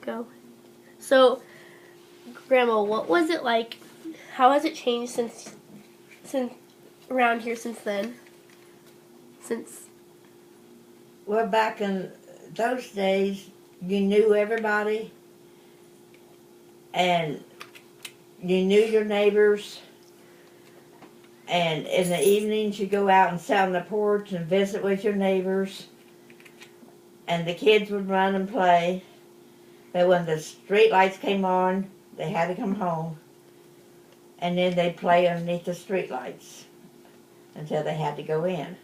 Go. So, Grandma, what was it like? How has it changed since around here since then? Well, back in those days, you knew everybody, and you knew your neighbors, and in the evenings you go out and sit on the porch and visit with your neighbors, and the kids would run and play. But when the street lights came on, they had to come home, and then they'd play underneath the street lights until they had to go in.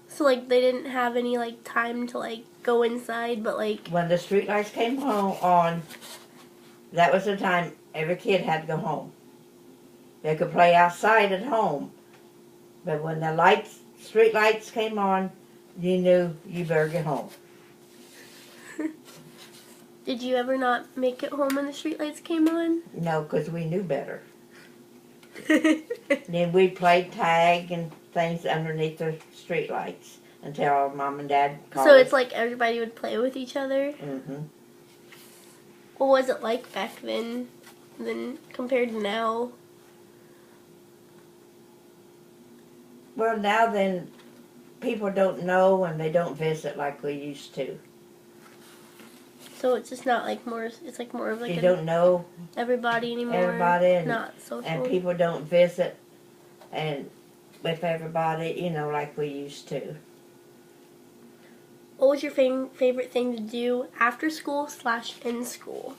So, like, they didn't have any, like, time to, like, go inside, but, like... When the street lights came home on, that was the time every kid had to go home. They could play outside at home, but when the street lights came on, you knew you better get home. Did you ever not make it home when the street lights came on? No, because we knew better. Then we played tag and things underneath the street lights until our mom and dad called So us. it's like everybody would play with each other? Mm-hmm. What was it like back then compared to now? Well, now then, people don't know and they don't visit like we used to. So it's just not like more, it's like more of like You don't know everybody anymore. everybody, and, not social. and people don't visit and with everybody, you know, like we used to. What was your favorite thing to do after school / in school?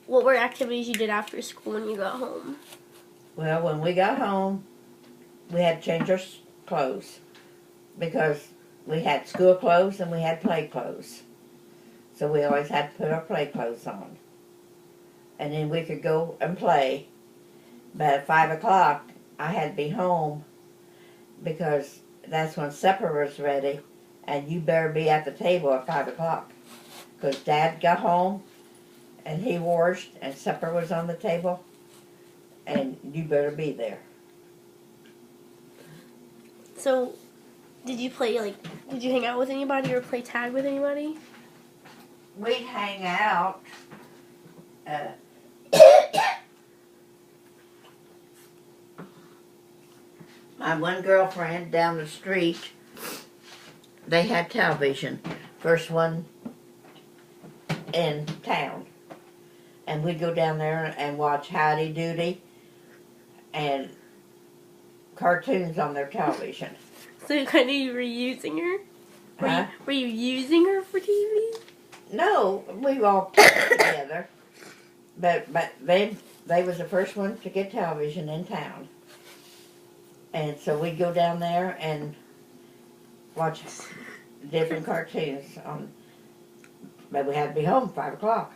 What were activities you did after school when you got home? Well, when we got home, we had to change our clothes because we had school clothes and we had play clothes. So we always had to put our play clothes on. And then we could go and play. But at 5 o'clock, I had to be home because that's when supper was ready, and you better be at the table at 5 o'clock. Because Dad got home, and he washed, and supper was on the table, and you better be there. So, did you hang out with anybody or play tag with anybody? We'd hang out. My one girlfriend down the street, they had television. First one in town. And we'd go down there and watch Howdy Doody and cartoons on their television. So you were using her? Huh? Were you using her for TV? No, we all played together. But they was the first one to get television in town. And so we'd go down there and watch different cartoons. But we had to be home 5 o'clock.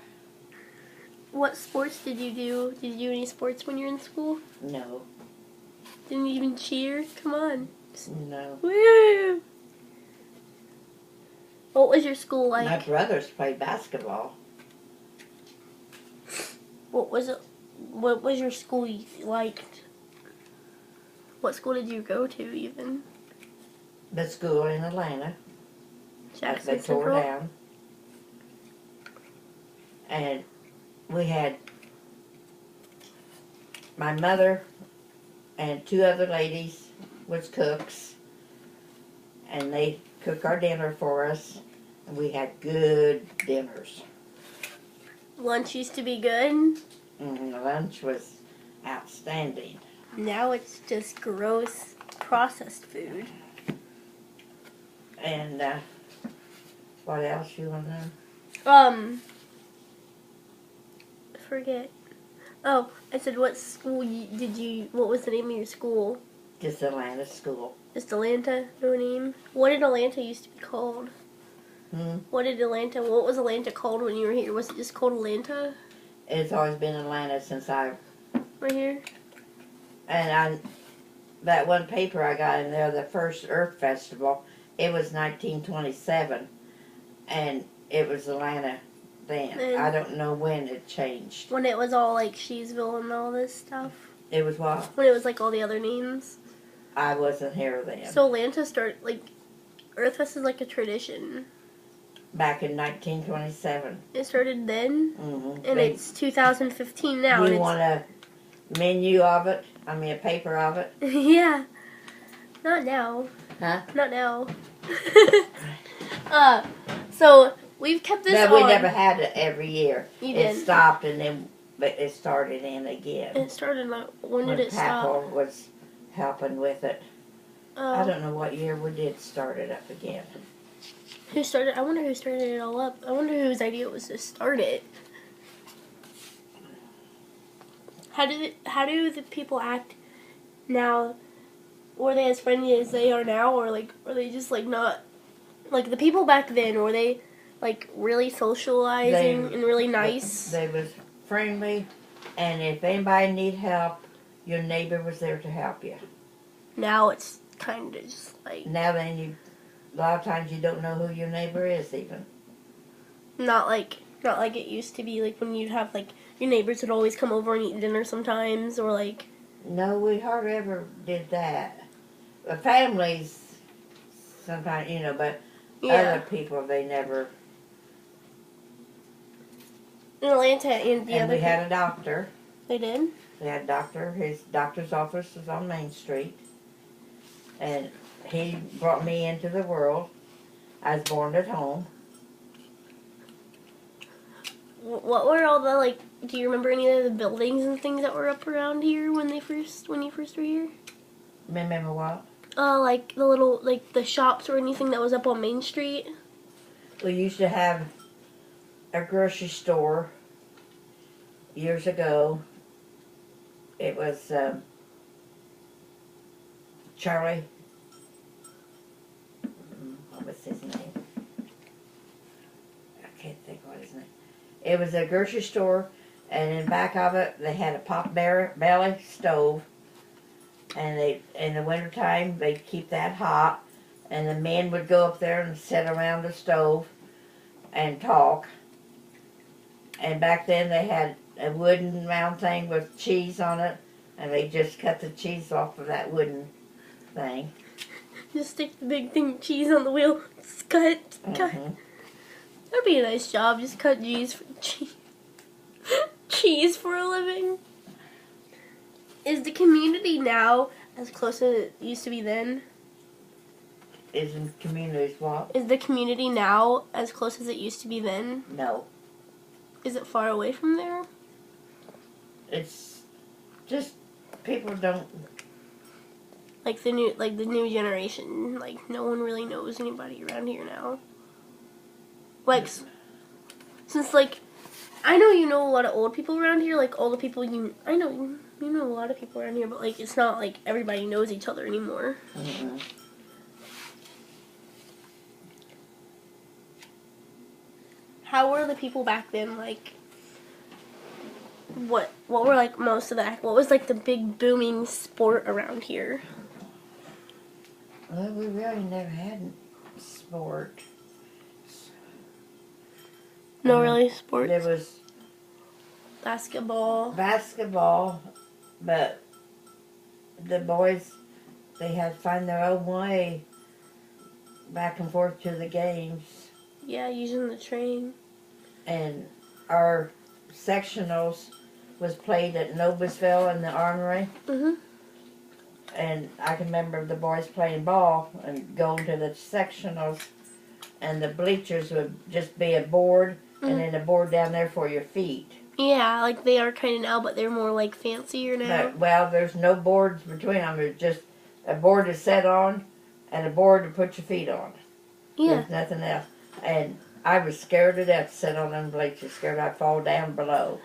What sports did you do? Did you do any sports when you were in school? No. Didn't you even cheer? Come on. No. Woo! What was your school like? My brothers played basketball. What was your school like? What school did you go to even? The school in Atlanta. Jackson They tore Central? down. And we had my mother and 2 other ladies was cooks. And they cooked our dinner for us. And we had good dinners. Lunch used to be good. And the lunch was outstanding. Now it's just gross processed food. And what else you want to know? Forget. Oh, I said what school what was the name of your school? Just Atlanta school. Just Atlanta? No name? What did Atlanta used to be called? What was Atlanta called when you were here? Was it just called Atlanta? It's always been Atlanta since Right here? And that one paper I got in there, the first Earth Festival, it was 1927, and it was Atlanta then. And I don't know when it changed. when it was all like Sheesville and all this stuff? It was what? When it was like all the other names? I wasn't here then. So Atlanta started, like, Earth Fest is like a tradition. Back in 1927. It started then, Mm-hmm. and it's 2015 now. Do you and want a menu of it? I mean, a paper of it? Yeah. Not now. Huh? Not now. So we've kept this No, on. we never had it every year. You It didn't. stopped and then it started in again. It started like, when did it Papa stop? was helping with it. I don't know what year we did start it up again. Who started? I wonder who started it all up. I wonder whose idea it was to start it. How do the people act now? Were they as friendly as they are now, or like are they just like not like the people back then? Were they like really socializing and really nice? They was friendly, and if anybody need help, your neighbor was there to help you. Now it's kind of just like Now then, a lot of times you don't know who your neighbor is even. not like it used to be. Like when you'd have like your neighbors would always come over and eat dinner sometimes, or like. No, we hardly ever did that. The families, sometimes, but Yeah. other people, they never. In Atlanta and the And other. we had a doctor. They did? We had a doctor. His doctor's office was on Main Street. And he brought me into the world. I was born at home. What were all the like? Do you remember any of the buildings and things that were up around here when you first were here? Remember what? Like the little like the shops or anything that was up on Main Street. We used to have a grocery store years ago. It was Charlie. What was his name? I can't think what his name. It was a grocery store, and in back of it they had a belly stove, and they in the wintertime they'd keep that hot, and the men would go up there and sit around the stove and talk. And back then they had a wooden round thing with cheese on it, and they just cut the cheese off of that wooden thing. Just stick the big thing of cheese on the wheel. Just cut. Mm-hmm. That'd be a nice job. Just cut cheese for a living. Is the community now as close as it used to be then? Isn't communities what? Is the community now as close as it used to be then? No. Is it far away from there? It's just people don't. Like the new generation, like no one really knows anybody around here now. Like, since like, I know you know a lot of old people around here. Like all the people I know you know a lot of people around here, but like it's not like everybody knows each other anymore. Mm-hmm. How were the people back then like? What were like most of that? What was like the big booming sport around here? Well, we really never had sport. No, really sports. There was Basketball. but the boys, they had to find their own way back and forth to the games. Yeah, using the train. And our sectionals was played at Noblesville in the Armory. Mhm. And I can remember the boys playing ball and going to the sectionals, and the bleachers would just be a board, and then a board down there for your feet. Yeah, like they are kind of now, but they're more like fancier now. But, well, there's no boards between them. There's just a board to sit on and a board to put your feet on. Yeah. There's nothing else. And I was scared to death to sit on them bleachers, scared I'd fall down below.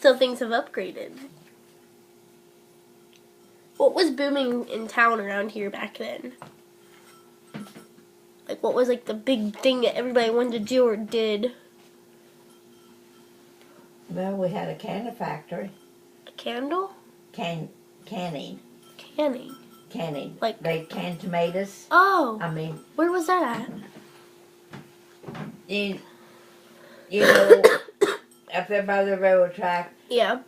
So things have upgraded. What was booming in town around here back then? Like what was like the big thing that everybody wanted to do or did? Well, we had a canning factory. A candle? Canning. Canning. Canning. Like they canned tomatoes. Oh. I mean, where was that at? you know, up there by the railroad track. Yeah.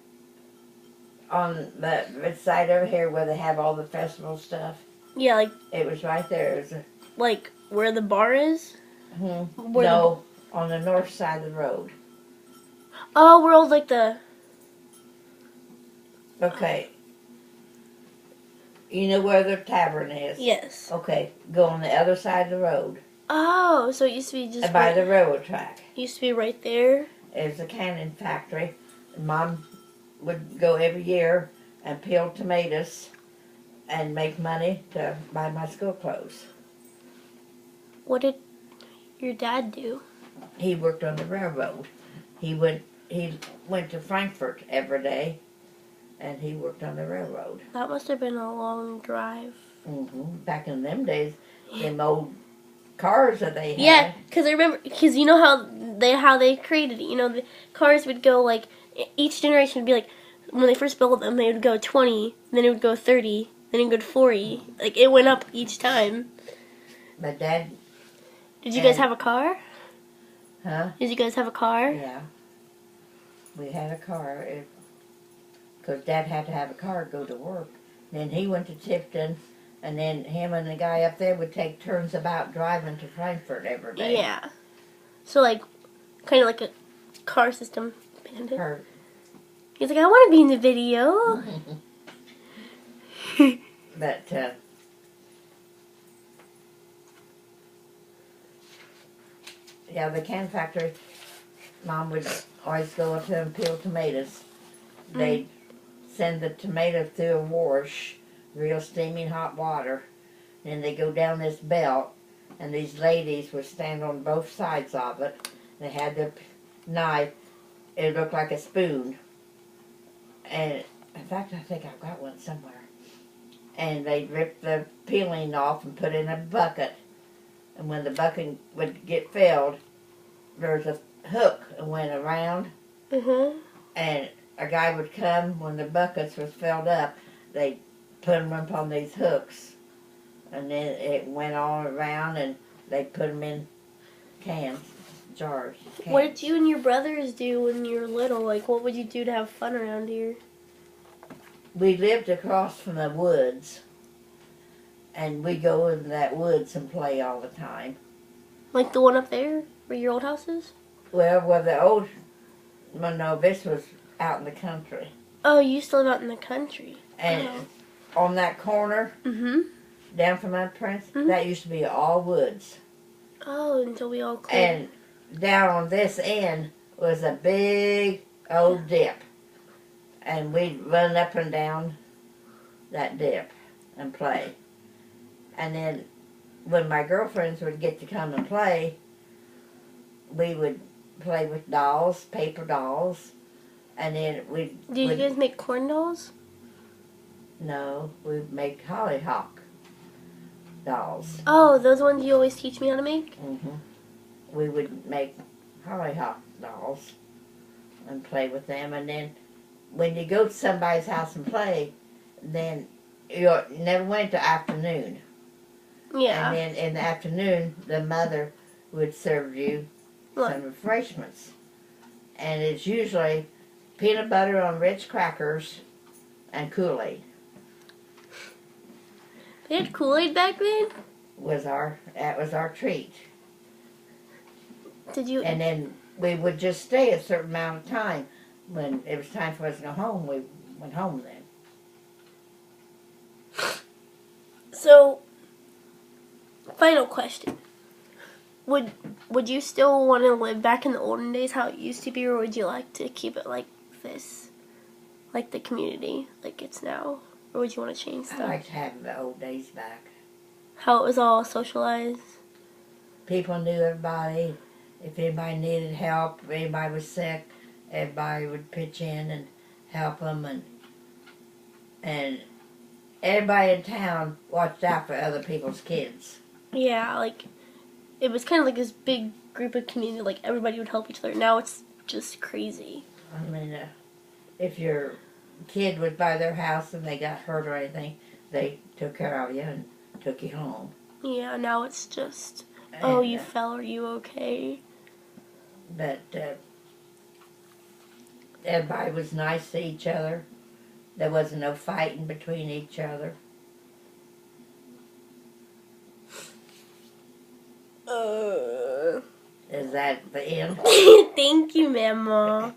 on the side over here where they have all the festival stuff. Yeah, like It was right there. It was like where the bar is. Where no, on the north side of the road. Oh, where all like the. Okay. You know where the tavern is? Yes. Okay, go on the other side of the road. Oh, so it used to be just By the railroad track. Used to be right there. It was a canning factory. Mom would go every year and peel tomatoes and make money to buy my school clothes. What did your dad do? He worked on the railroad. He went to Frankfurt every day, and he worked on the railroad. That must have been a long drive. Back in them days, them old cars that they had. Yeah, because I remember, because you know how they created it. You know, the cars would go like each generation would be like when they first built them, they would go 20, then it would go 30, then it would go 40. Like it went up each time. My dad. Did you guys have a car? Huh? Did you guys have a car? Yeah. We had a car. Because Dad had to have a car to go to work. Then he went to Tipton, and then him and the guy up there would take turns about driving to Frankfurt every day. Yeah. So like, kind of like a car system. He's like, I want to be in the video. But, yeah, the can factory, Mom would always go up to and peel tomatoes. They'd send the tomato through a wash, real steaming hot water. Then they go down this belt, and these ladies would stand on both sides of it. They had their knife. It looked like a spoon. And in fact, I think I've got one somewhere. And they'd rip the peeling off and put it in a bucket. And when the bucket would get filled, there was a hook that went around. And a guy would come when the buckets was filled up. They'd put them up on these hooks. And then it went all around, and they'd put them in cans, jars. Cans. What did you and your brothers do when you were little? Like, what would you do to have fun around here? We lived across from the woods, and we go in that woods and play all the time. Like the one up there, where your old house is? Well, no, this was out in the country. Oh, you used to live out in the country. And on that corner, down from my prince, that used to be all woods. Oh, until we all cleared. And down on this end was a big old dip. And we'd run up and down that dip and play. And then when my girlfriends would get to come and play, we would play with dolls, paper dolls. And then we'd... Did you guys make corn dolls? No, we'd make hollyhock dolls. Oh, those ones you always teach me how to make? We would make hollyhock dolls and play with them. And then when you go to somebody's house and play, then you never went to afternoon. Yeah. And then in the afternoon, the mother would serve you some refreshments. And it's usually peanut butter on Ritz crackers and Kool-Aid. They had Kool-Aid back then? That was our treat. Did you? And then we would just stay a certain amount of time. When it was time for us to go home, we went home then. So, final question. Would you still want to live back in the olden days how it used to be, or would you like to keep it like this? Like the community, like it's now? Or would you want to change stuff? I like to have the old days back. How it was all socialized? People knew everybody. If anybody needed help, if anybody was sick, everybody would pitch in and help them. And everybody in town watched out for other people's kids. Yeah, like, it was kind of like this big group of community, like everybody would help each other. Now it's just crazy. I mean, if your kid was by their house and they got hurt or anything, they took care of you and took you home. Yeah, now it's just, oh, you fell, are you okay? But everybody was nice to each other. There wasn't no fighting between each other. Is that the end? Thank you, Mama.